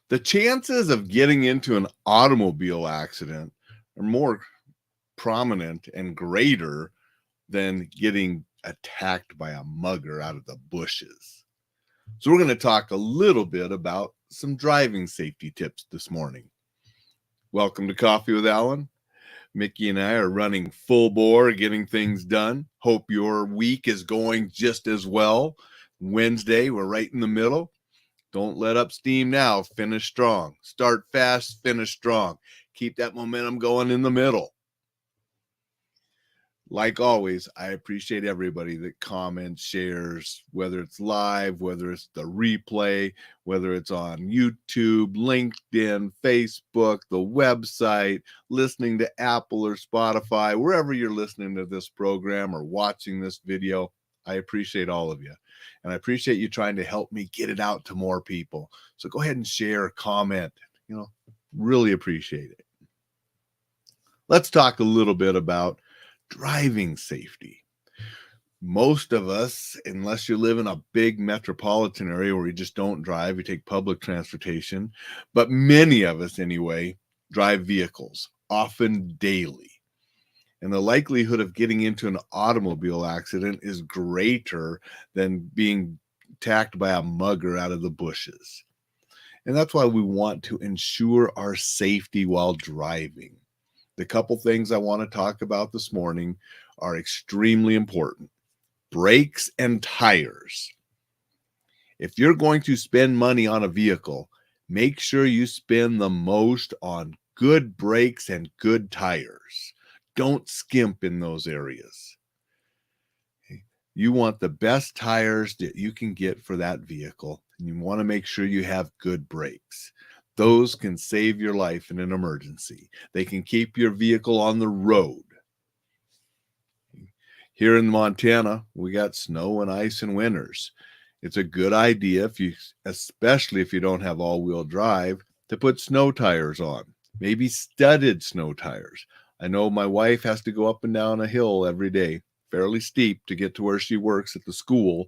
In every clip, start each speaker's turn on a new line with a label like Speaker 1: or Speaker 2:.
Speaker 1: The chances of getting into an automobile accident are more prominent and greater than getting attacked by a mugger out of the bushes. So we're going to talk a little bit about some driving safety tips this morning. Welcome to Coffee with Alain. Mickey and I are running full bore, getting things done. Hope your week is going just as well. Wednesday, we're right in the middle. Don't let up steam now. Finish strong. Start fast, finish strong. Keep that momentum going in the middle. Like always, I appreciate everybody that comments, shares, whether it's live, whether it's the replay, whether it's on YouTube, LinkedIn, Facebook, the website, listening to Apple or Spotify, wherever you're listening to this program or watching this video. I appreciate all of you. And I appreciate you trying to help me get it out to more people. So go ahead and share, comment, really appreciate it. Let's talk a little bit about driving safety. Most of us, unless you live in a big metropolitan area where you just don't drive, you take public transportation, but many of us anyway, drive vehicles, often daily. And the likelihood of getting into an automobile accident is greater than being attacked by a mugger out of the bushes. And that's why we want to ensure our safety while driving. The couple things I want to talk about this morning are extremely important. Brakes and tires. If you're going to spend money on a vehicle, make sure you spend the most on good brakes and good tires. Don't skimp in those areas. You want the best tires that you can get for that vehicle, and you want to make sure you have good brakes. Those can save your life in an emergency. They can keep your vehicle on the road. Here in Montana, we got snow and ice in winters. It's a good idea, especially if you don't have all-wheel drive, to put snow tires on, maybe studded snow tires. I know my wife has to go up and down a hill every day, fairly steep, to get to where she works at the school.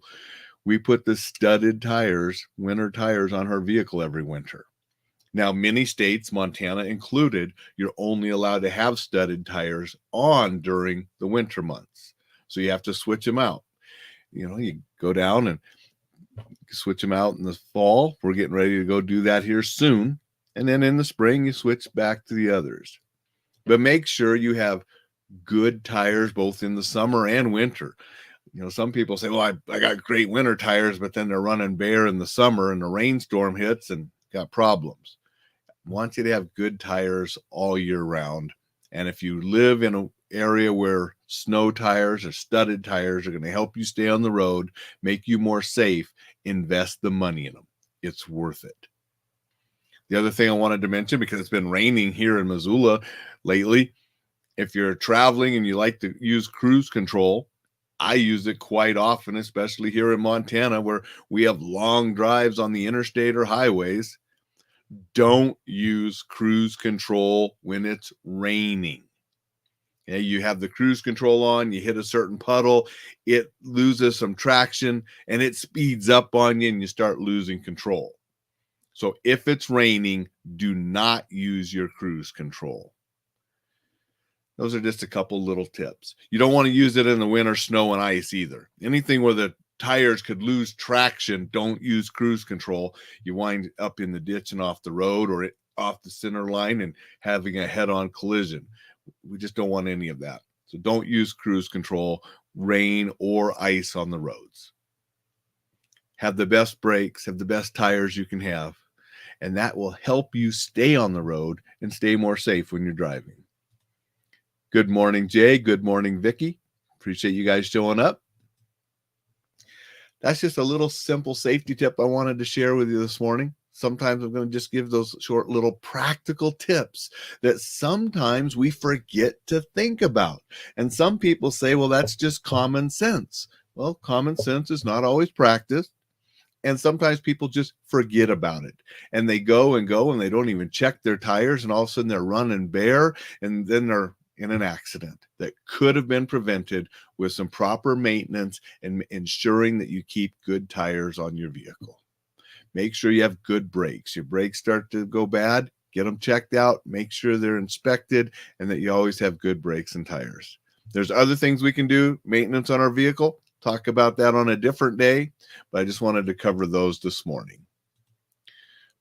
Speaker 1: We put the studded tires, winter tires, on her vehicle every winter. Now, many states, Montana included, you're only allowed to have studded tires on during the winter months. So you have to switch them out. You go down and switch them out in the fall. We're getting ready to go do that here soon. And then in the spring, you switch back to the others. But make sure you have good tires both in the summer and winter. Some people say, well, I got great winter tires, but then they're running bare in the summer and the rainstorm hits and got problems. I want you to have good tires all year round. And if you live in an area where snow tires or studded tires are going to help you stay on the road, make you more safe, invest the money in them. It's worth it. The other thing I wanted to mention, because it's been raining here in Missoula lately, if you're traveling and you like to use cruise control, I use it quite often, especially here in Montana where we have long drives on the interstate or highways. Don't use cruise control when it's raining. Okay, you have the cruise control on, you hit a certain puddle, it loses some traction and it speeds up on you and you start losing control. So if it's raining, do not use your cruise control. Those are just a couple little tips. You don't want to use it in the winter, snow and ice either. Anything where the tires could lose traction, don't use cruise control. You wind up in the ditch and off the road or off the center line and having a head-on collision. We just don't want any of that. So don't use cruise control, rain or ice on the roads. Have the best brakes, have the best tires you can have, and that will help you stay on the road and stay more safe when you're driving. Good morning, Jay. Good morning, Vicki. Appreciate you guys showing up. That's just a little simple safety tip I wanted to share with you this morning. Sometimes I'm going to just give those short little practical tips that sometimes we forget to think about. And some people say, well, that's just common sense. Well, common sense is not always practiced. And sometimes people just forget about it. And they go and they don't even check their tires. And all of a sudden they're running bare. And then they're in an accident that could have been prevented with some proper maintenance and ensuring that you keep good tires on your vehicle. make sure you have good brakes. Your brakes start to go bad, get them checked out, make sure they're inspected, and that you always have good brakes and tires. There's other things we can do, maintenance on our vehicle. Talk about that on a different day, but I just wanted to cover those this morning.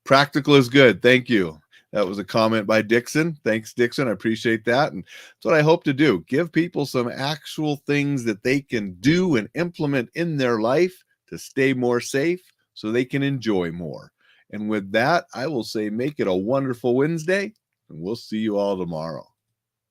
Speaker 1: Practical is good. Thank you. That was a comment by Dixon. Thanks, Dixon. I appreciate that. And that's what I hope to do. Give people some actual things that they can do and implement in their life to stay more safe so they can enjoy more. And with that, I will say make it a wonderful Wednesday, and we'll see you all tomorrow.